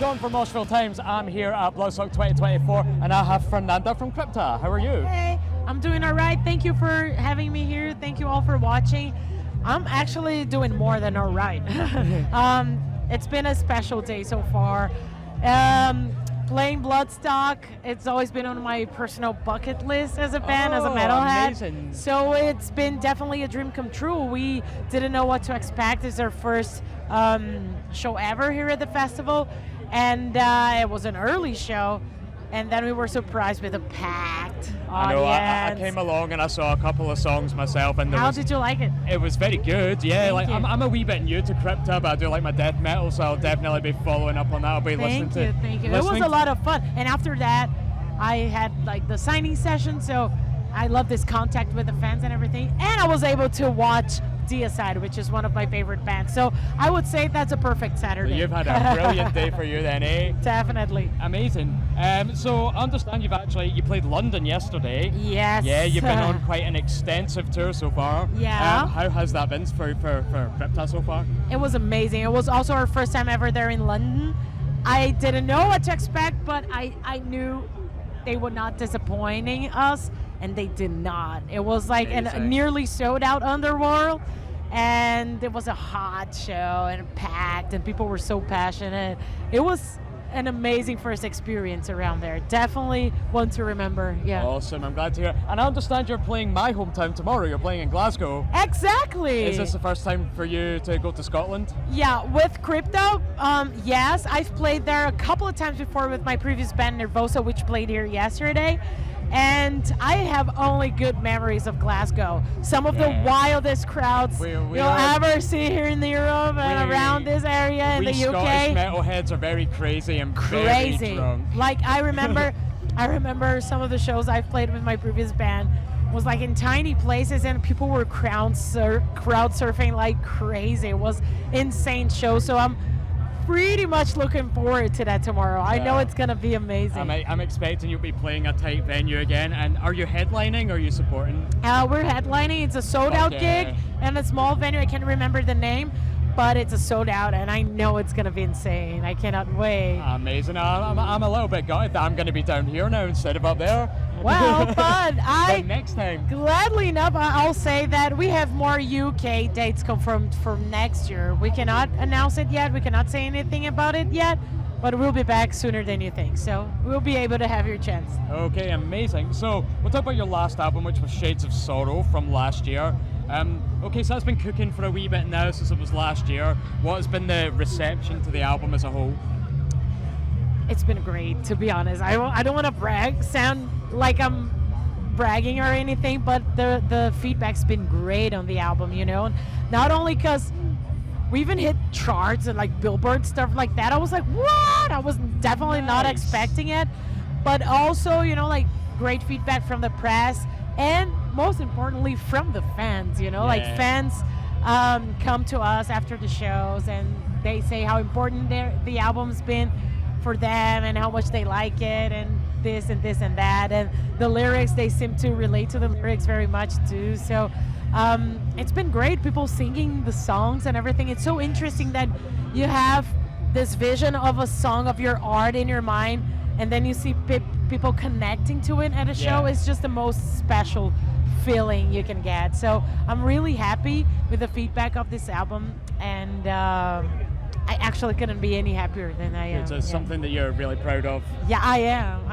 John from Moshville Times. I'm here at Bloodstock 2024 and I have Fernanda from Crypta. How are you? Hey, I'm doing all right. Thank you for having me here. Thank you all for watching. I'm actually doing more than all right. It's been a special day so far. Playing Bloodstock, it's always been on my personal bucket list as a band, as a metalhead. Amazing. So it's been definitely a dream come true. We didn't know what to expect. It's our first show ever here at the festival, and it was an early show, and then we were surprised with a packed audience. I know, I came along and I saw a couple of songs myself, and How did you like it? It was very good, yeah. Thank you. I'm a wee bit new to Crypta, but I do like my death metal, so I'll definitely be following up on that. I'll be listening to. Thank you. It was a lot of fun, and after that, I had like the signing session, so I love this contact with the fans and everything, and I was able to watch Dio Stage, which is one of my favorite bands. So I would say that's a perfect Saturday. So you've had a brilliant day for you then, eh? Definitely. Amazing. So I understand you played London yesterday. Yes. Yeah, you've been on quite an extensive tour so far. Yeah. How has that been for Crypta so far? It was amazing. It was also our first time ever there in London. I didn't know what to expect, but I knew they were not disappointing us, and they did not. It was like a nearly sold out Underworld, and it was a hot show and packed, and people were so passionate. It was an amazing first experience around there. Definitely one to remember. Yeah. Awesome. I'm glad to hear. And I understand you're playing my hometown tomorrow. You're playing in Glasgow. Exactly. Is this the first time for you to go to Scotland? Yeah, with Crypta, yes. I've played there a couple of times before with my previous band Nervosa, which played here yesterday. And I have only good memories of Glasgow. Some of the wildest crowds you'll ever see here in Europe and around this area in the UK. Scottish metalheads are very crazy and very drunk. Like I remember some of the shows I've played with my previous band was like in tiny places, and people were crowd surfing like crazy. It was insane show. So I'm pretty much looking forward to that tomorrow. I know it's gonna be amazing. I'm expecting you'll be playing a tight venue again. And are you headlining or are you supporting? We're headlining. It's a sold out gig and a small venue. I can't remember the name, but it's a sold out, and I know it's gonna be insane. I cannot wait. Amazing. I'm a little bit gutted that I'm gonna be down here now instead of up there. Well, but next time. Gladly enough, I'll say that we have more UK dates confirmed for next year. We cannot announce it yet. We cannot say anything about it yet, but we'll be back sooner than you think. So we'll be able to have your chance. Okay, amazing. So we'll talk about your last album, which was Shades of Sorrow from last year. Okay, so that's been cooking for a wee bit now since it was last year. What has been the reception to the album as a whole? It's been great, to be honest. I don't want to sound like I'm bragging or anything, but the feedback's been great on the album, you know. Not only because we even hit charts and like Billboard stuff like that. I was like, what? I was definitely not expecting it. But also, you know, like great feedback from the press, and most importantly from the fans, you know. Like fans come to us after the shows and they say how important the album's been for them and how much they like it and this and this and that, and the lyrics, they seem to relate to the lyrics very much too. So it's been great, people singing the songs and everything. It's so interesting that you have this vision of a song of your art in your mind, and then you see people connecting to it at a show. It's just the most special feeling you can get. So I'm really happy with the feedback of this album, and I actually couldn't be any happier than I am. It's something that you're really proud of. Yeah, I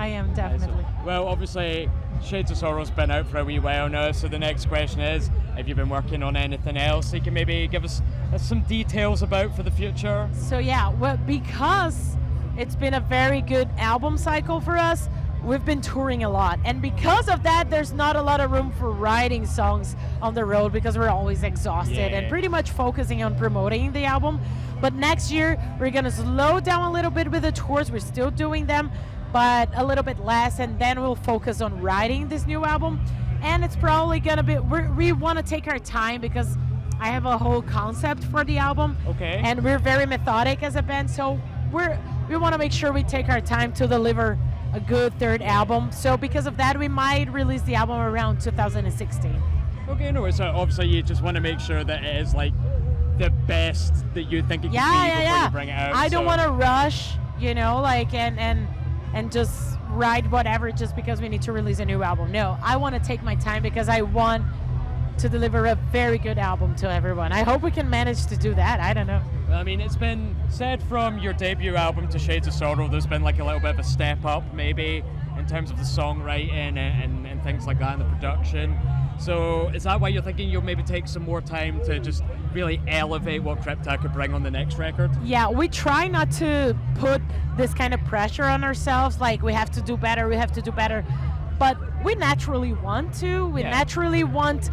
am definitely. Well, obviously, Shades of Sorrow's been out for a wee while now, so the next question is, have you been working on anything else you can maybe give us some details about for the future? So yeah, well, because it's been a very good album cycle for us, we've been touring a lot, and because of that, there's not a lot of room for writing songs on the road because we're always exhausted and pretty much focusing on promoting the album. But next year, we're gonna slow down a little bit with the tours. We're still doing them, but a little bit less, and then we'll focus on writing this new album. And it's probably gonna be, we wanna take our time because I have a whole concept for the album. Okay. And we're very methodic as a band, so we wanna make sure we take our time to deliver a good third album. So because of that, we might release the album around 2016. Okay, no, so obviously you just want to make sure that it is like the best that you think it could be before you bring it out. I don't want to rush you know, like and just write whatever just because we need to release a new album. No, I want to take my time because I want to deliver a very good album to everyone. I hope we can manage to do that. I don't know. Well, I mean, it's been said from your debut album to Shades of Sorrow, there's been like a little bit of a step up maybe in terms of the songwriting and things like that and the production. So is that why you're thinking you'll maybe take some more time to just really elevate what Crypta could bring on the next record? Yeah, we try not to put this kind of pressure on ourselves, like we have to do better. But we naturally want to. We naturally want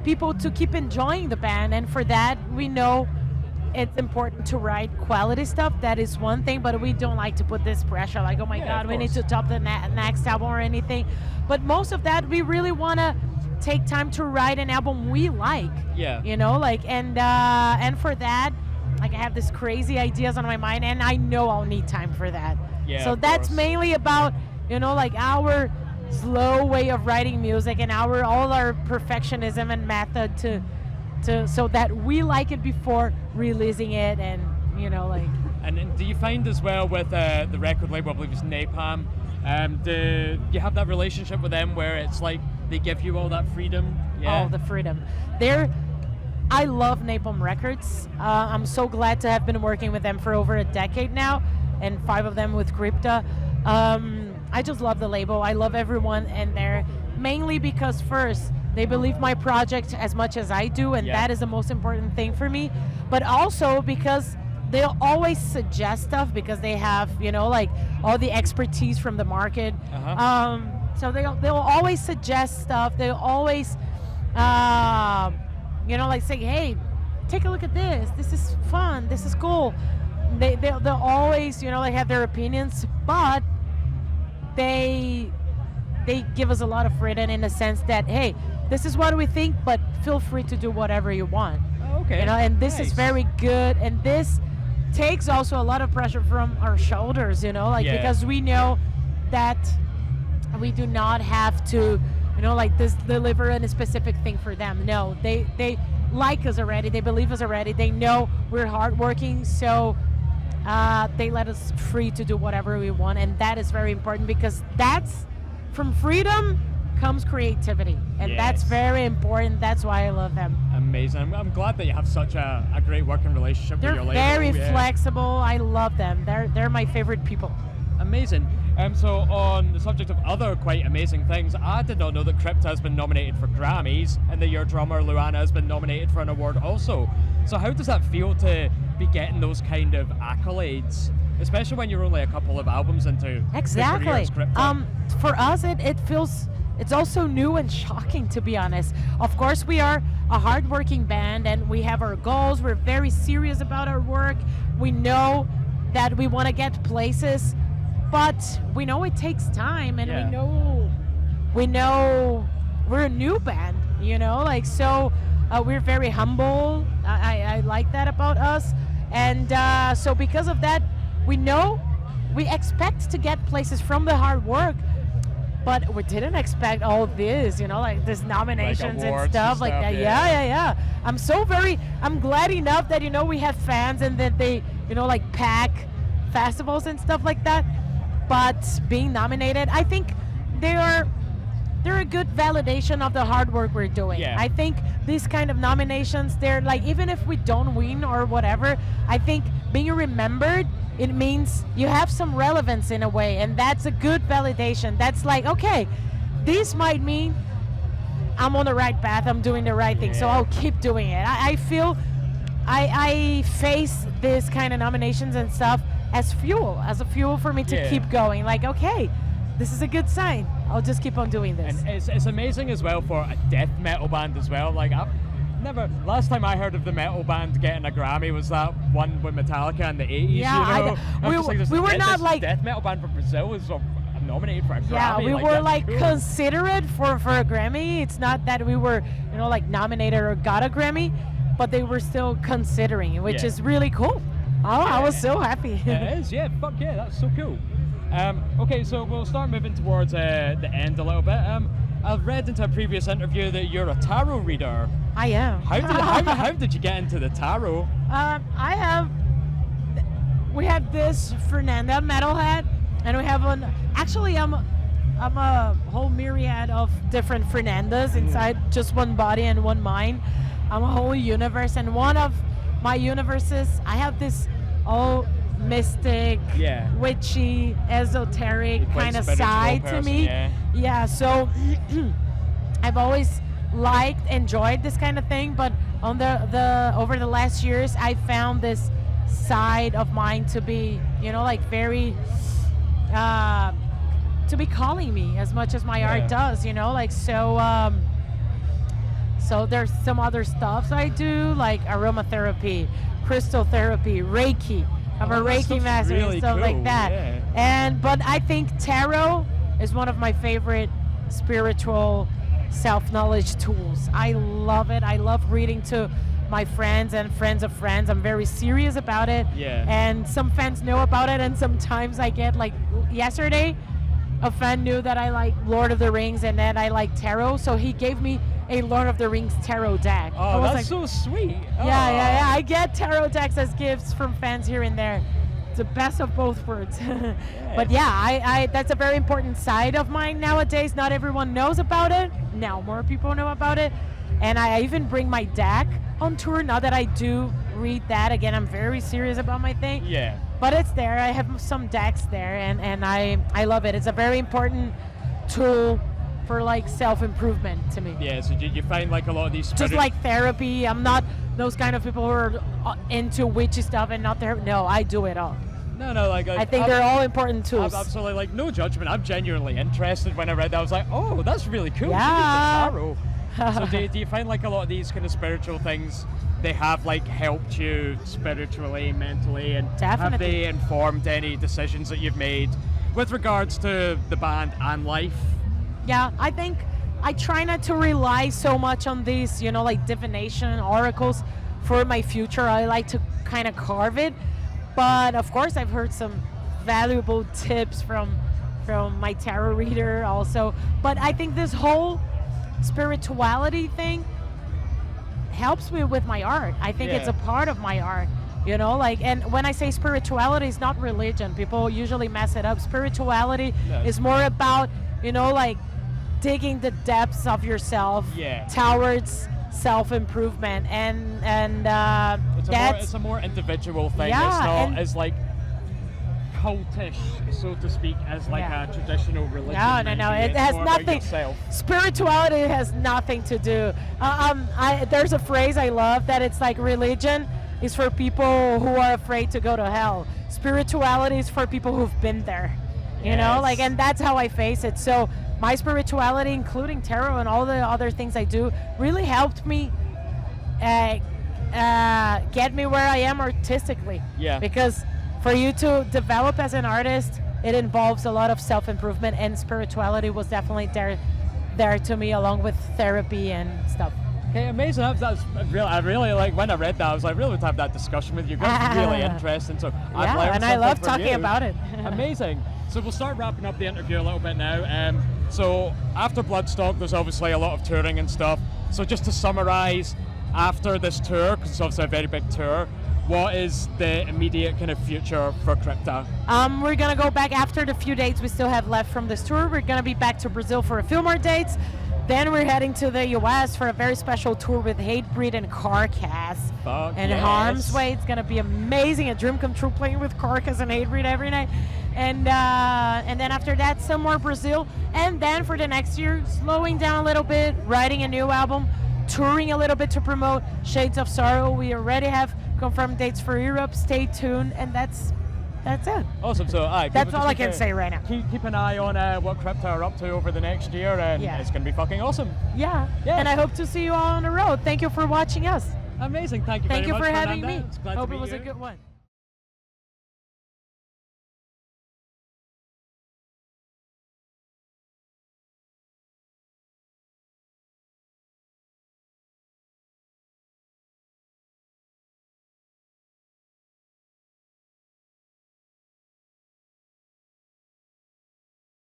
people to keep enjoying the band, and for that, we know it's important to write quality stuff. That is one thing, but we don't like to put this pressure, like, oh my God, we need to top the next album or anything. But most of that, we really want to take time to write an album we like. Yeah. You know, like, and for that, like, I have these crazy ideas on my mind, and I know I'll need time for that. Yeah. So that's mainly about, you know, like our slow way of writing music and all our perfectionism and method to so that we like it before releasing it, and you know, like. And do you find as well with the record label, I believe it's Napalm, do you have that relationship with them where it's like they give you all that freedom? All the freedom. I love Napalm Records. I'm so glad to have been working with them for over a decade now, and 5 of them with Crypta. I just love the label. I love everyone in there, mainly because first, they believe my project as much as I do, and that is the most important thing for me. But also because they'll always suggest stuff because they have, you know, like all the expertise from the market. So they'll always suggest stuff. They'll always, you know, like say, hey, take a look at this. This is fun. This is cool. They'll always, you know, like have their opinions, but they give us a lot of freedom in the sense that, hey, this is what we think, but feel free to do whatever you want. Okay. You know, and this is very good, and this takes also a lot of pressure from our shoulders, you know, like because we know that we do not have to, you know, like deliver a specific thing for them. No, they like us already, they believe us already, they know we're hardworking, so they let us free to do whatever we want, and that is very important because that's from freedom comes creativity, and that's very important. That's why I love them. Amazing. I'm glad that you have such a great working relationship with your label. They're very flexible. I love them. They're my favorite people. Amazing. So on the subject of other quite amazing things, I did not know that Crypta has been nominated for Grammys and that your drummer Luana has been nominated for an award also. So how does that feel to be getting those kind of accolades, especially when you're only a couple of albums into the career as Crypta? For us, it feels. It's also new and shocking, to be honest. Of course, we are a hard-working band, and we have our goals. We're very serious about our work. We know that we want to get places, but we know it takes time, and we know we're a new band, you know, like, so we're very humble. I like that about us, and so because of that, we know we expect to get places from the hard work. But we didn't expect all this, you know, like this nominations like and stuff like that. Yeah. I'm glad enough that, you know, we have fans and that they, you know, like pack festivals and stuff like that. But being nominated, I think they're a good validation of the hard work we're doing. Yeah. I think these kind of nominations, they're like, even if we don't win or whatever, I think being remembered, it means you have some relevance in a way, and that's a good validation. That's like, okay, this might mean I'm on the right path, I'm doing the right thing, so I'll keep doing it. I feel I face this kind of nominations and stuff as a fuel for me to keep going. Like, okay, this is a good sign. I'll just keep on doing this. And it's amazing as well for a death metal band as well. Like, last time I heard of the metal band getting a Grammy was that one with Metallica in the 80s, Yeah, you know? we were not like... death metal band from Brazil is nominated for a Grammy. Yeah, we were like cool. considered for a Grammy. It's not that we were, you know, like nominated or got a Grammy, but they were still considering, which is really cool. I was so happy. It is, fuck yeah, that's so cool. Okay, so we'll start moving towards the end a little bit. I've read into a previous interview that you're a tarot reader. I am. How did you get into the tarot? we have this Fernanda metalhead, and we have actually I'm a whole myriad of different Fernandas inside just one body and one mind. I'm a whole universe, and one of my universes, I have this all mystic, witchy, esoteric kind of side to me. Yeah, so I've always liked, enjoyed this kind of thing, but on the over the last years, I found this side of mine to be, like very, to be calling me as much as my art does, so there's some other stuff I do, like aromatherapy, crystal therapy, Reiki. I'm a Reiki master and stuff like that. But I think tarot is one of my favorite spiritual self-knowledge tools. I love it. I love reading to my friends and friends of friends. I'm very serious about it. And some fans know about it, and sometimes I get, like yesterday, a fan knew that I like Lord of the Rings and that I like tarot, so he gave me a Lord of the Rings tarot deck. Oh, that's so sweet. Yeah. I get tarot decks as gifts from fans here and there. It's the best of both worlds. But I that's a very important side of mine nowadays. Not everyone knows about it. Now more people know about it. And I even bring my deck on tour now that I do read that. Again, I'm very serious about my thing. But it's there. I have some decks there, and I love it. It's a very important tool for like self-improvement to me. So you find like a lot of these just like therapy. I'm not those kind of people who are into witchy stuff and not therapy. No, I do it all. No, like I think they're all important tools. Absolutely, like no judgment. I'm genuinely interested. When I read that, I was like, oh, that's really cool. Tarot. So do you find like a lot of these kind of spiritual things, they have like helped you spiritually, mentally, and have they informed any decisions that you've made with regards to the band and life? Yeah, I think I try not to rely so much on these, like divination oracles for my future. I like to kind of carve it. But of course, I've heard some valuable tips from my tarot reader also. But I think this whole spirituality thing helps me with my art. I think it's a part of my art. And when I say spirituality, it's not religion. People usually mess it up. Spirituality is more about, like digging the depths of yourself towards self-improvement, and it's a more individual thing. It's not as like cultish, so to speak, as like a traditional religion. No. It has nothing. Spirituality has nothing to do. There's a phrase I love that it's like religion is for people who are afraid to go to hell. Spirituality is for people who've been there. And that's how I face it. So my spirituality, including tarot and all the other things I do, really helped me get me where I am artistically. Because for you to develop as an artist, it involves a lot of self-improvement, and spirituality was definitely there to me, along with therapy and stuff. Okay, amazing. I really like when I read that. I was like, really to have that discussion with you. That's really interesting. So I've learned something I love from talking you. about it. Amazing. So we'll start wrapping up the interview a little bit now. So after Bloodstock, there's obviously a lot of touring and stuff. So just to summarize, after this tour, because it's obviously a very big tour, what is the immediate kind of future for Crypta? We're going to go back after the few dates we still have left from this tour. We're going to be back to Brazil for a few more dates. Then we're heading to the US for a very special tour with Hatebreed and Carcass. Harm's Way. It's going to be amazing. A dream come true playing with Carcass and Hatebreed every night. And then after that, some more Brazil. And then for the next year, slowing down a little bit, writing a new album, touring a little bit to promote Shades of Sorrow. We already have confirmed dates for Europe. Stay tuned. And that's it. Awesome. So that's all I can say right now. Keep an eye on what Crypta are up to over the next year, and it's going to be fucking awesome. Yeah. And I hope to see you all on the road. Thank you for watching us. Amazing. Thank you very much. Thank you for having me. Hope it was a good one.